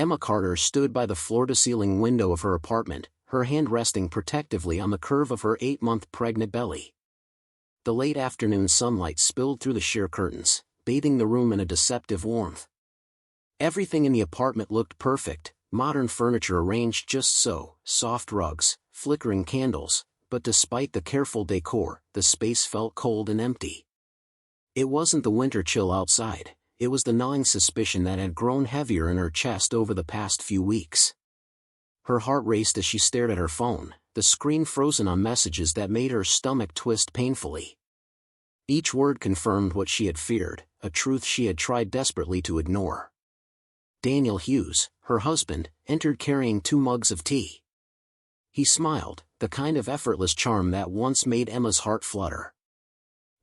Emma Carter stood by the floor-to-ceiling window of her apartment, her hand resting protectively on the curve of her 8-month pregnant belly. The late afternoon sunlight spilled through the sheer curtains, bathing the room in a deceptive warmth. Everything in the apartment looked perfect, modern furniture arranged just so, soft rugs, flickering candles, but despite the careful decor, the space felt cold and empty. It wasn't the winter chill outside, it was the gnawing suspicion that had grown heavier in her chest over the past few weeks. Her heart raced as she stared at her phone, the screen frozen on messages that made her stomach twist painfully. Each word confirmed what she had feared, a truth she had tried desperately to ignore. Daniel Hughes, her husband, entered carrying 2 mugs of tea. He smiled, the kind of effortless charm that once made Emma's heart flutter.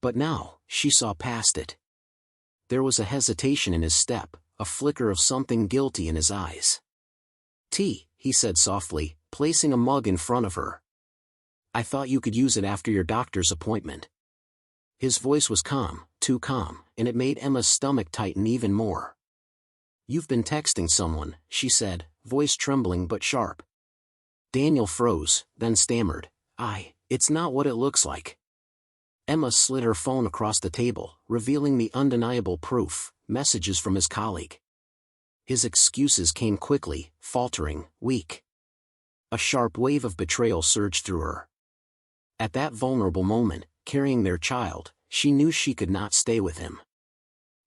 But now, she saw past it. There was a hesitation in his step, a flicker of something guilty in his eyes. "Tea," he said softly, placing a mug in front of her. "I thought you could use it after your doctor's appointment." His voice was calm, too calm, and it made Emma's stomach tighten even more. "You've been texting someone," she said, voice trembling but sharp. Daniel froze, then stammered, "It's not what it looks like." Emma slid her phone across the table, revealing the undeniable proof, messages from his colleague. His excuses came quickly, faltering, weak. A sharp wave of betrayal surged through her. At that vulnerable moment, carrying their child, she knew she could not stay with him.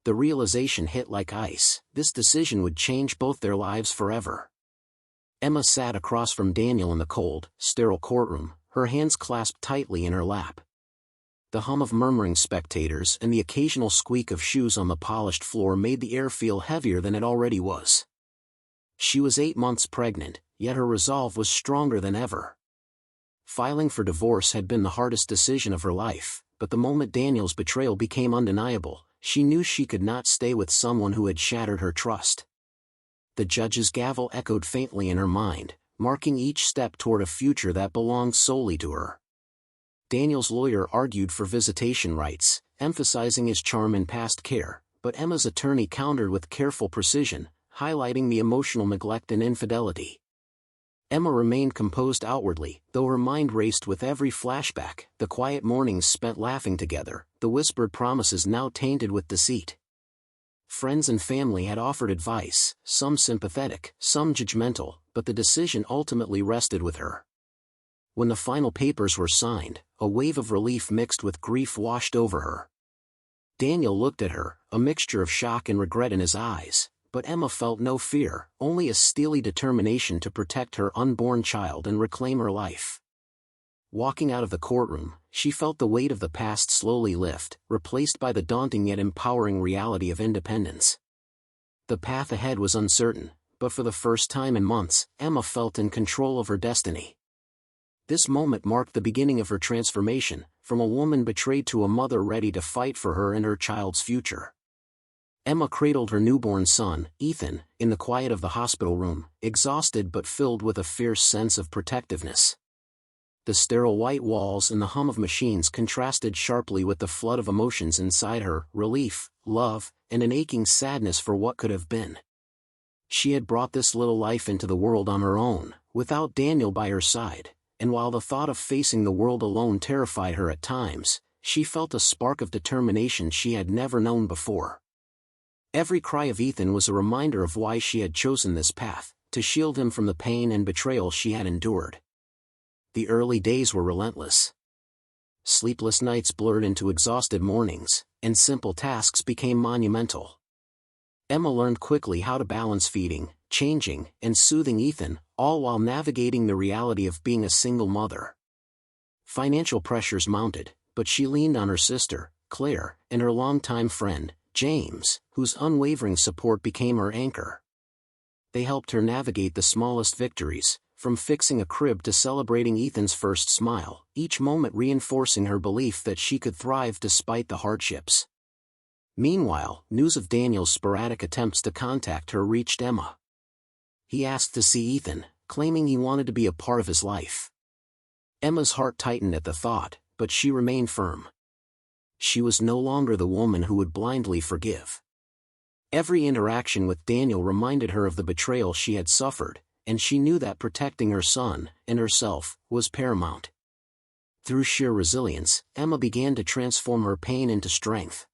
The realization hit like ice, this decision would change both their lives forever. Emma sat across from Daniel in the cold, sterile courtroom, her hands clasped tightly in her lap. The hum of murmuring spectators and the occasional squeak of shoes on the polished floor made the air feel heavier than it already was. She was 8 months pregnant, yet her resolve was stronger than ever. Filing for divorce had been the hardest decision of her life, but the moment Daniel's betrayal became undeniable, she knew she could not stay with someone who had shattered her trust. The judge's gavel echoed faintly in her mind, marking each step toward a future that belonged solely to her. Daniel's lawyer argued for visitation rights, emphasizing his charm and past care, but Emma's attorney countered with careful precision, highlighting the emotional neglect and infidelity. Emma remained composed outwardly, though her mind raced with every flashback, the quiet mornings spent laughing together, the whispered promises now tainted with deceit. Friends and family had offered advice, some sympathetic, some judgmental, but the decision ultimately rested with her. When the final papers were signed, a wave of relief mixed with grief washed over her. Daniel looked at her, a mixture of shock and regret in his eyes, but Emma felt no fear, only a steely determination to protect her unborn child and reclaim her life. Walking out of the courtroom, she felt the weight of the past slowly lift, replaced by the daunting yet empowering reality of independence. The path ahead was uncertain, but for the first time in months, Emma felt in control of her destiny. This moment marked the beginning of her transformation, from a woman betrayed to a mother ready to fight for her and her child's future. Emma cradled her newborn son, Ethan, in the quiet of the hospital room, exhausted but filled with a fierce sense of protectiveness. The sterile white walls and the hum of machines contrasted sharply with the flood of emotions inside her, relief, love, and an aching sadness for what could have been. She had brought this little life into the world on her own, without Daniel by her side. And while the thought of facing the world alone terrified her at times, she felt a spark of determination she had never known before. Every cry of Ethan was a reminder of why she had chosen this path, to shield him from the pain and betrayal she had endured. The early days were relentless. Sleepless nights blurred into exhausted mornings, and simple tasks became monumental. Emma learned quickly how to balance feeding, changing, and soothing Ethan, all while navigating the reality of being a single mother. Financial pressures mounted, but she leaned on her sister, Claire, and her longtime friend, James, whose unwavering support became her anchor. They helped her navigate the smallest victories, from fixing a crib to celebrating Ethan's first smile, each moment reinforcing her belief that she could thrive despite the hardships. Meanwhile, news of Daniel's sporadic attempts to contact her reached Emma. He asked to see Ethan, claiming he wanted to be a part of his life. Emma's heart tightened at the thought, but she remained firm. She was no longer the woman who would blindly forgive. Every interaction with Daniel reminded her of the betrayal she had suffered, and she knew that protecting her son, and herself, was paramount. Through sheer resilience, Emma began to transform her pain into strength.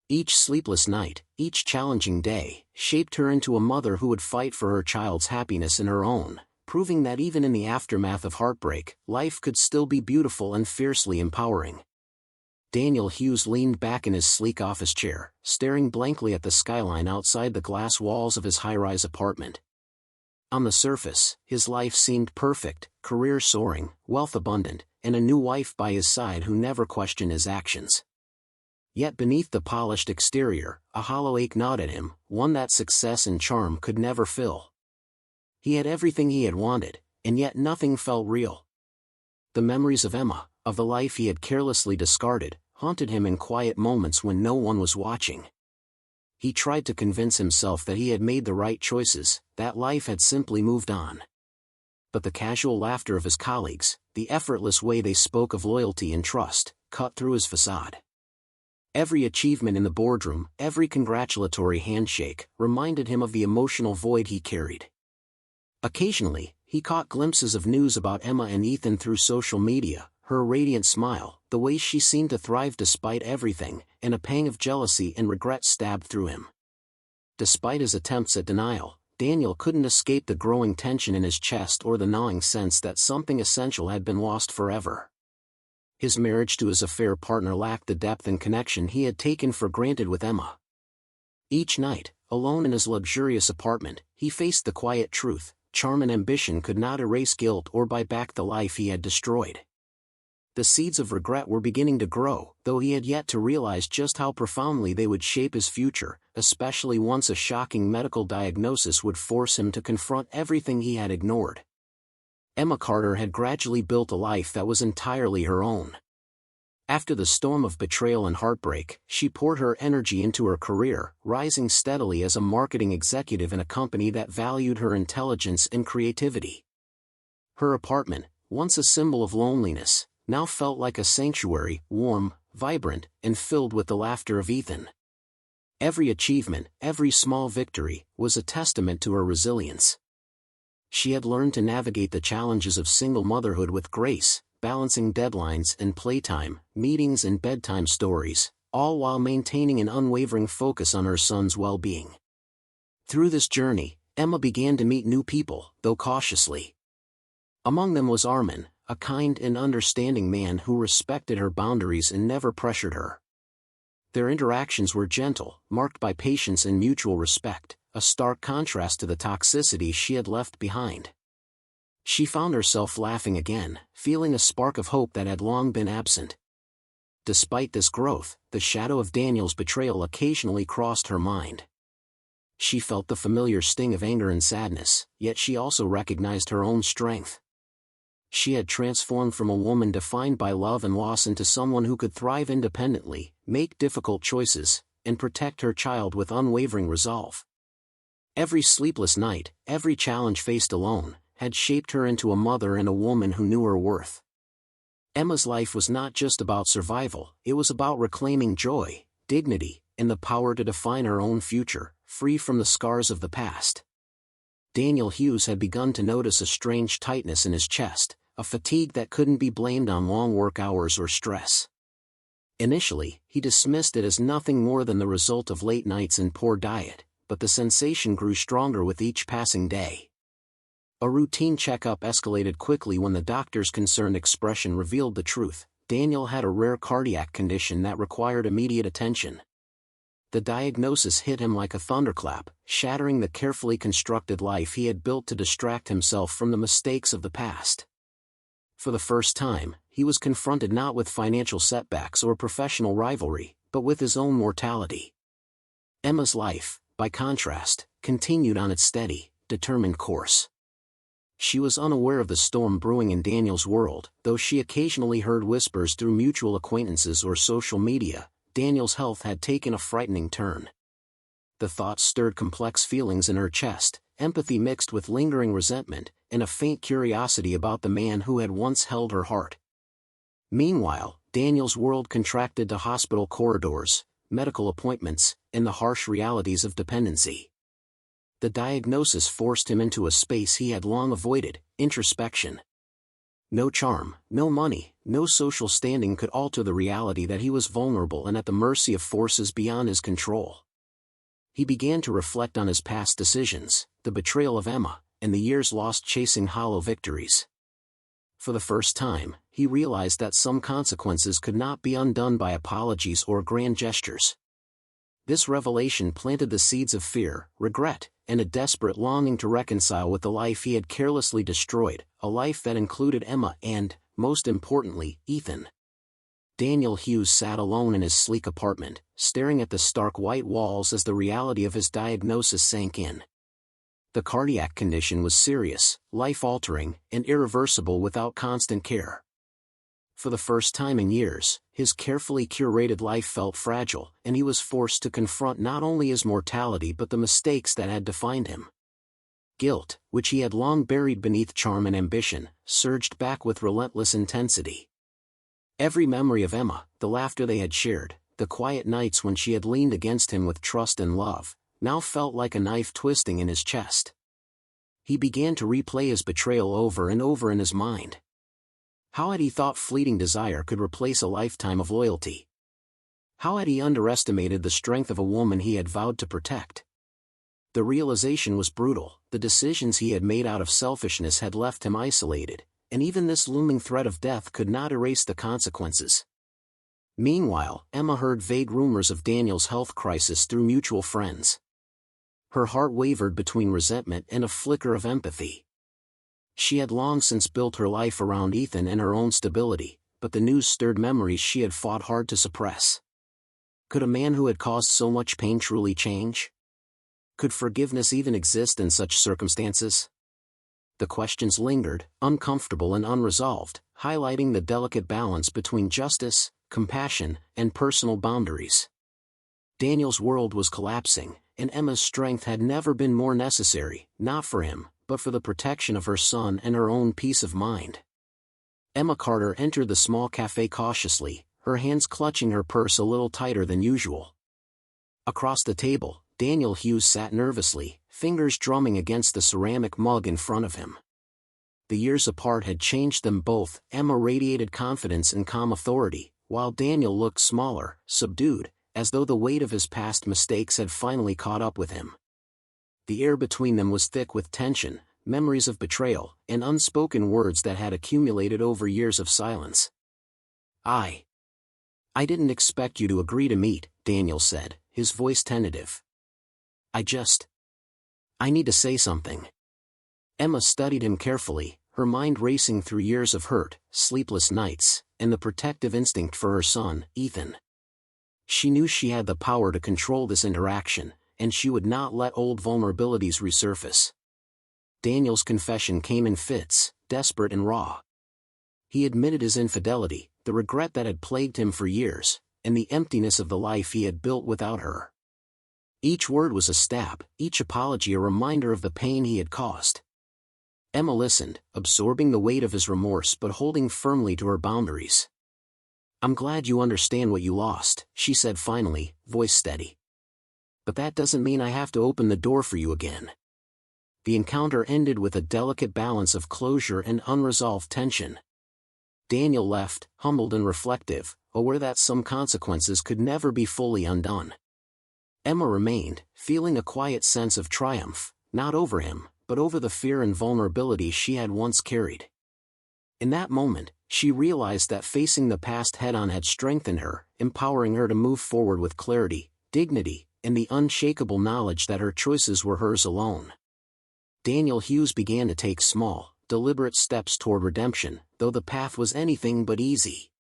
Each sleepless night, each challenging day, shaped her into a mother who would fight for her child's happiness and her own, proving that even in the aftermath of heartbreak, life could still be beautiful and fiercely empowering. Daniel Hughes leaned back in his sleek office chair, staring blankly at the skyline outside the glass walls of his high-rise apartment. On the surface, his life seemed perfect, career soaring, wealth abundant, and a new wife by his side who never questioned his actions. Yet beneath the polished exterior, a hollow ache gnawed at him, one that success and charm could never fill. He had everything he had wanted, and yet nothing felt real. The memories of Emma, of the life he had carelessly discarded, haunted him in quiet moments when no one was watching. He tried to convince himself that he had made the right choices, that life had simply moved on. But the casual laughter of his colleagues, the effortless way they spoke of loyalty and trust, cut through his facade. Every achievement in the boardroom, every congratulatory handshake, reminded him of the emotional void he carried. Occasionally, he caught glimpses of news about Emma and Ethan through social media, her radiant smile, the way she seemed to thrive despite everything, and a pang of jealousy and regret stabbed through him. Despite his attempts at denial, Daniel couldn't escape the growing tension in his chest or the gnawing sense that something essential had been lost forever. His marriage to his affair partner lacked the depth and connection he had taken for granted with Emma. Each night, alone in his luxurious apartment, he faced the quiet truth: charm and ambition could not erase guilt or buy back the life he had destroyed. The seeds of regret were beginning to grow, though he had yet to realize just how profoundly they would shape his future, especially once a shocking medical diagnosis would force him to confront everything he had ignored. Emma Carter had gradually built a life that was entirely her own. After the storm of betrayal and heartbreak, she poured her energy into her career, rising steadily as a marketing executive in a company that valued her intelligence and creativity. Her apartment, once a symbol of loneliness, now felt like a sanctuary, warm, vibrant, and filled with the laughter of Ethan. Every achievement, every small victory, was a testament to her resilience. She had learned to navigate the challenges of single motherhood with grace, balancing deadlines and playtime, meetings and bedtime stories, all while maintaining an unwavering focus on her son's well-being. Through this journey, Emma began to meet new people, though cautiously. Among them was Armin, a kind and understanding man who respected her boundaries and never pressured her. Their interactions were gentle, marked by patience and mutual respect, a stark contrast to the toxicity she had left behind. She found herself laughing again, feeling a spark of hope that had long been absent. Despite this growth, the shadow of Daniel's betrayal occasionally crossed her mind. She felt the familiar sting of anger and sadness, yet she also recognized her own strength. She had transformed from a woman defined by love and loss into someone who could thrive independently, make difficult choices, and protect her child with unwavering resolve. Every sleepless night, every challenge faced alone, had shaped her into a mother and a woman who knew her worth. Emma's life was not just about survival, it was about reclaiming joy, dignity, and the power to define her own future, free from the scars of the past. Daniel Hughes had begun to notice a strange tightness in his chest, a fatigue that couldn't be blamed on long work hours or stress. Initially, he dismissed it as nothing more than the result of late nights and poor diet, but the sensation grew stronger with each passing day. A routine checkup escalated quickly when the doctor's concerned expression revealed the truth: Daniel had a rare cardiac condition that required immediate attention. The diagnosis hit him like a thunderclap, shattering the carefully constructed life he had built to distract himself from the mistakes of the past. For the first time, he was confronted not with financial setbacks or professional rivalry, but with his own mortality. Emma's life, by contrast, continued on its steady, determined course. She was unaware of the storm brewing in Daniel's world, though she occasionally heard whispers through mutual acquaintances or social media. Daniel's health had taken a frightening turn. The thoughts stirred complex feelings in her chest, empathy mixed with lingering resentment, and a faint curiosity about the man who had once held her heart. Meanwhile, Daniel's world contracted to hospital corridors, medical appointments, and the harsh realities of dependency. The diagnosis forced him into a space he had long avoided: introspection. No charm, no money, no social standing could alter the reality that he was vulnerable and at the mercy of forces beyond his control. He began to reflect on his past decisions, the betrayal of Emma, and the years lost chasing hollow victories. For the first time, he realized that some consequences could not be undone by apologies or grand gestures. This revelation planted the seeds of fear, regret, and a desperate longing to reconcile with the life he had carelessly destroyed, a life that included Emma and, most importantly, Ethan. Daniel Hughes sat alone in his sleek apartment, staring at the stark white walls as the reality of his diagnosis sank in. The cardiac condition was serious, life-altering, and irreversible without constant care. For the first time in years, his carefully curated life felt fragile, and he was forced to confront not only his mortality but the mistakes that had defined him. Guilt, which he had long buried beneath charm and ambition, surged back with relentless intensity. Every memory of Emma, the laughter they had shared, the quiet nights when she had leaned against him with trust and love, now felt like a knife twisting in his chest. He began to replay his betrayal over and over in his mind. How had he thought fleeting desire could replace a lifetime of loyalty? How had he underestimated the strength of a woman he had vowed to protect? The realization was brutal. The decisions he had made out of selfishness had left him isolated, and even this looming threat of death could not erase the consequences. Meanwhile, Emma heard vague rumors of Daniel's health crisis through mutual friends. Her heart wavered between resentment and a flicker of empathy. She had long since built her life around Ethan and her own stability, but the news stirred memories she had fought hard to suppress. Could a man who had caused so much pain truly change? Could forgiveness even exist in such circumstances? The questions lingered, uncomfortable and unresolved, highlighting the delicate balance between justice, compassion, and personal boundaries. Daniel's world was collapsing, and Emma's strength had never been more necessary, not for him, but for the protection of her son and her own peace of mind. Emma Carter entered the small cafe cautiously, her hands clutching her purse a little tighter than usual. Across the table, Daniel Hughes sat nervously, fingers drumming against the ceramic mug in front of him. The years apart had changed them both. Emma radiated confidence and calm authority, while Daniel looked smaller, subdued, as though the weight of his past mistakes had finally caught up with him. The air between them was thick with tension, memories of betrayal, and unspoken words that had accumulated over years of silence. I didn't expect you to agree to meet," Daniel said, his voice tentative. I need to say something." Emma studied him carefully, her mind racing through years of hurt, sleepless nights, and the protective instinct for her son, Ethan. She knew she had the power to control this interaction, and she would not let old vulnerabilities resurface. Daniel's confession came in fits, desperate and raw. He admitted his infidelity, the regret that had plagued him for years, and the emptiness of the life he had built without her. Each word was a stab, each apology a reminder of the pain he had caused. Emma listened, absorbing the weight of his remorse but holding firmly to her boundaries. "I'm glad you understand what you lost," she said finally, voice steady. "But that doesn't mean I have to open the door for you again." The encounter ended with a delicate balance of closure and unresolved tension. Daniel left, humbled and reflective, aware that some consequences could never be fully undone. Emma remained, feeling a quiet sense of triumph, not over him, but over the fear and vulnerability she had once carried. In that moment, she realized that facing the past head-on had strengthened her, empowering her to move forward with clarity, dignity, and the unshakable knowledge that her choices were hers alone. Daniel Hughes began to take small, deliberate steps toward redemption, though the path was anything but easy.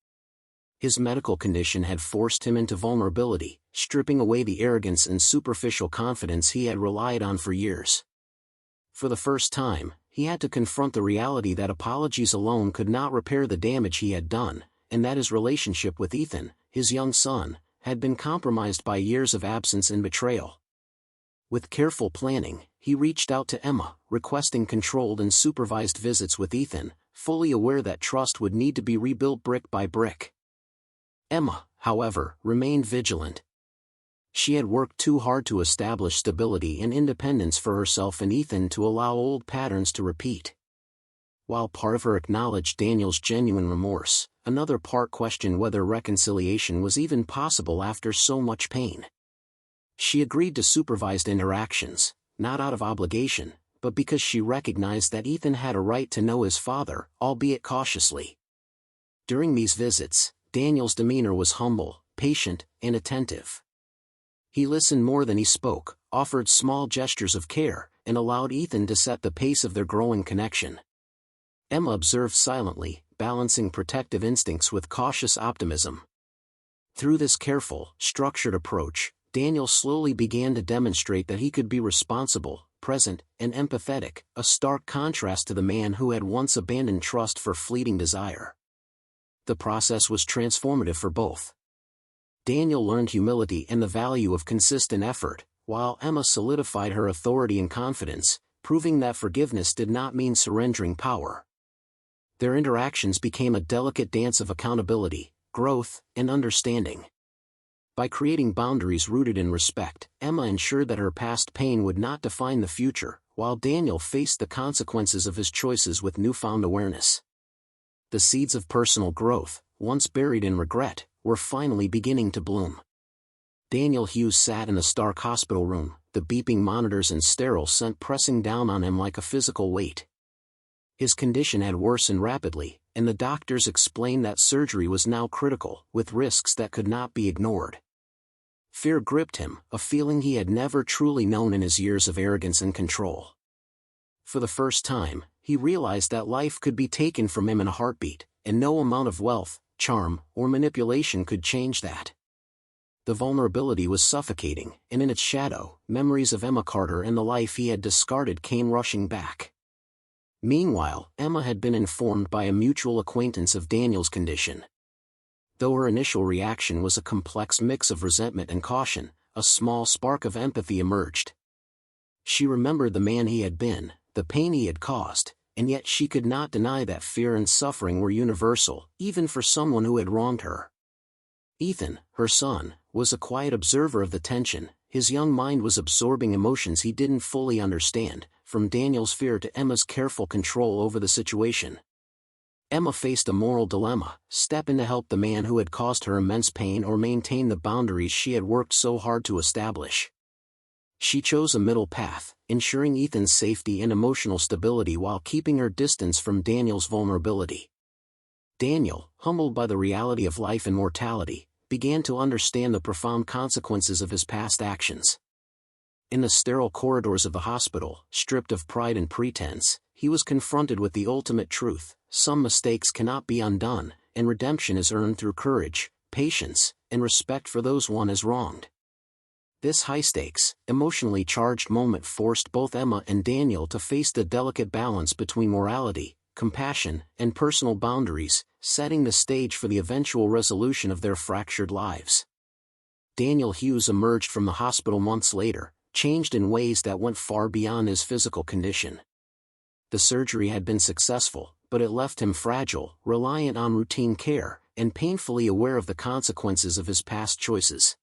His medical condition had forced him into vulnerability, stripping away the arrogance and superficial confidence he had relied on for years. For the first time, he had to confront the reality that apologies alone could not repair the damage he had done, and that his relationship with Ethan, his young son, had been compromised by years of absence and betrayal. With careful planning, he reached out to Emma, requesting controlled and supervised visits with Ethan, fully aware that trust would need to be rebuilt brick by brick. Emma, however, remained vigilant. She had worked too hard to establish stability and independence for herself and Ethan to allow old patterns to repeat. While part of her acknowledged Daniel's genuine remorse, another part questioned whether reconciliation was even possible after so much pain. She agreed to supervised interactions, not out of obligation, but because she recognized that Ethan had a right to know his father, albeit cautiously. During these visits, Daniel's demeanor was humble, patient, and attentive. He listened more than he spoke, offered small gestures of care, and allowed Ethan to set the pace of their growing connection. Emma observed silently, balancing protective instincts with cautious optimism. Through this careful, structured approach, Daniel slowly began to demonstrate that he could be responsible, present, and empathetic, a stark contrast to the man who had once abandoned trust for fleeting desire. The process was transformative for both. Daniel learned humility and the value of consistent effort, while Emma solidified her authority and confidence, proving that forgiveness did not mean surrendering power. Their interactions became a delicate dance of accountability, growth, and understanding. By creating boundaries rooted in respect, Emma ensured that her past pain would not define the future, while Daniel faced the consequences of his choices with newfound awareness. The seeds of personal growth, once buried in regret, were finally beginning to bloom. Daniel Hughes sat in the stark hospital room, the beeping monitors and sterile scent pressing down on him like a physical weight. His condition had worsened rapidly, and the doctors explained that surgery was now critical, with risks that could not be ignored. Fear gripped him, a feeling he had never truly known in his years of arrogance and control. For the first time, he realized that life could be taken from him in a heartbeat, and no amount of wealth, charm, or manipulation could change that. The vulnerability was suffocating, and in its shadow, memories of Emma Carter and the life he had discarded came rushing back. Meanwhile, Emma had been informed by a mutual acquaintance of Daniel's condition. Though her initial reaction was a complex mix of resentment and caution, a small spark of empathy emerged. She remembered the man he had been, the pain he had caused, and yet she could not deny that fear and suffering were universal, even for someone who had wronged her. Ethan, her son, was a quiet observer of the tension. His young mind was absorbing emotions he didn't fully understand, from Daniel's fear to Emma's careful control over the situation. Emma faced a moral dilemma: step in to help the man who had caused her immense pain or maintain the boundaries she had worked so hard to establish. She chose a middle path, ensuring Ethan's safety and emotional stability while keeping her distance from Daniel's vulnerability. Daniel, humbled by the reality of life and mortality, began to understand the profound consequences of his past actions. In the sterile corridors of the hospital, stripped of pride and pretense, he was confronted with the ultimate truth: some mistakes cannot be undone, and redemption is earned through courage, patience, and respect for those one has wronged. This high-stakes, emotionally charged moment forced both Emma and Daniel to face the delicate balance between morality, compassion, and personal boundaries, setting the stage for the eventual resolution of their fractured lives. Daniel Hughes emerged from the hospital months later, changed in ways that went far beyond his physical condition. The surgery had been successful, but it left him fragile, reliant on routine care, and painfully aware of the consequences of his past choices.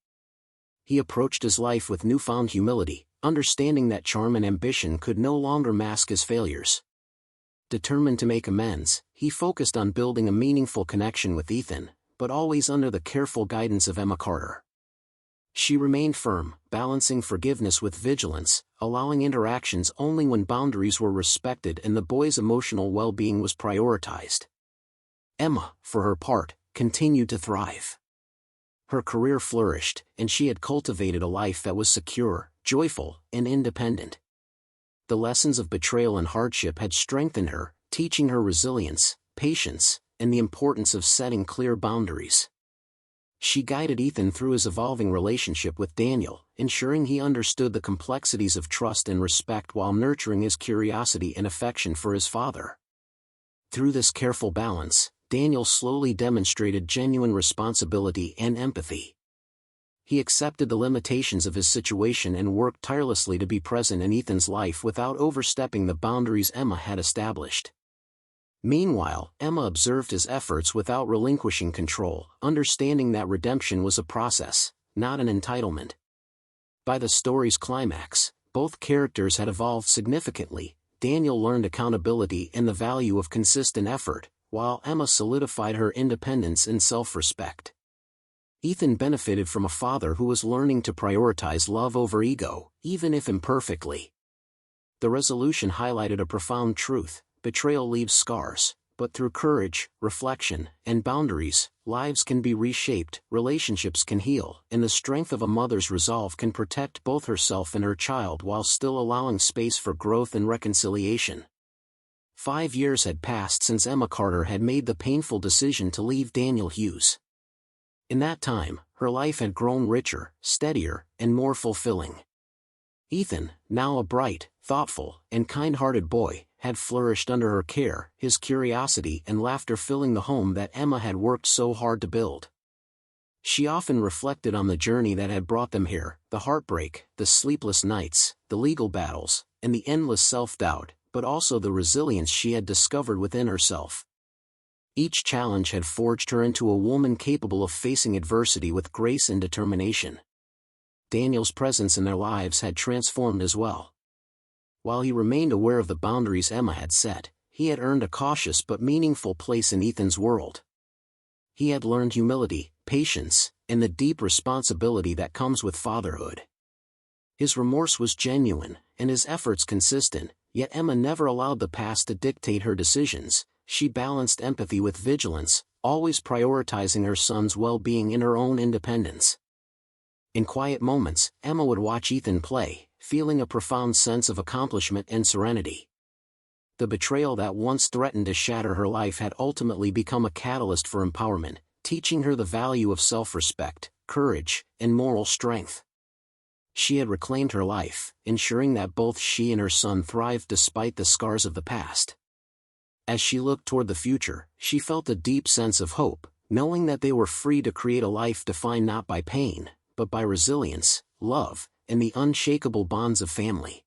He approached his life with newfound humility, understanding that charm and ambition could no longer mask his failures. Determined to make amends, he focused on building a meaningful connection with Ethan, but always under the careful guidance of Emma Carter. She remained firm, balancing forgiveness with vigilance, allowing interactions only when boundaries were respected and the boy's emotional well-being was prioritized. Emma, for her part, continued to thrive. Her career flourished, and she had cultivated a life that was secure, joyful, and independent. The lessons of betrayal and hardship had strengthened her, teaching her resilience, patience, and the importance of setting clear boundaries. She guided Ethan through his evolving relationship with Daniel, ensuring he understood the complexities of trust and respect while nurturing his curiosity and affection for his father. Through this careful balance, Daniel slowly demonstrated genuine responsibility and empathy. He accepted the limitations of his situation and worked tirelessly to be present in Ethan's life without overstepping the boundaries Emma had established. Meanwhile, Emma observed his efforts without relinquishing control, understanding that redemption was a process, not an entitlement. By the story's climax, both characters had evolved significantly. Daniel learned accountability and the value of consistent effort, while Emma solidified her independence and self-respect. Ethan benefited from a father who was learning to prioritize love over ego, even if imperfectly. The resolution highlighted a profound truth: betrayal leaves scars, but through courage, reflection, and boundaries, lives can be reshaped, relationships can heal, and the strength of a mother's resolve can protect both herself and her child while still allowing space for growth and reconciliation. 5 years had passed since Emma Carter had made the painful decision to leave Daniel Hughes. In that time, her life had grown richer, steadier, and more fulfilling. Ethan, now a bright, thoughtful, and kind-hearted boy, had flourished under her care, his curiosity and laughter filling the home that Emma had worked so hard to build. She often reflected on the journey that had brought them here, the heartbreak, the sleepless nights, the legal battles, and the endless self-doubt, but also the resilience she had discovered within herself. Each challenge had forged her into a woman capable of facing adversity with grace and determination. Daniel's presence in their lives had transformed as well. While he remained aware of the boundaries Emma had set, he had earned a cautious but meaningful place in Ethan's world. He had learned humility, patience, and the deep responsibility that comes with fatherhood. His remorse was genuine, and his efforts consistent, yet Emma never allowed the past to dictate her decisions. She balanced empathy with vigilance, always prioritizing her son's well-being and her own independence. In quiet moments, Emma would watch Ethan play, feeling a profound sense of accomplishment and serenity. The betrayal that once threatened to shatter her life had ultimately become a catalyst for empowerment, teaching her the value of self-respect, courage, and moral strength. She had reclaimed her life, ensuring that both she and her son thrived despite the scars of the past. As she looked toward the future, she felt a deep sense of hope, knowing that they were free to create a life defined not by pain, but by resilience, love, and the unshakable bonds of family.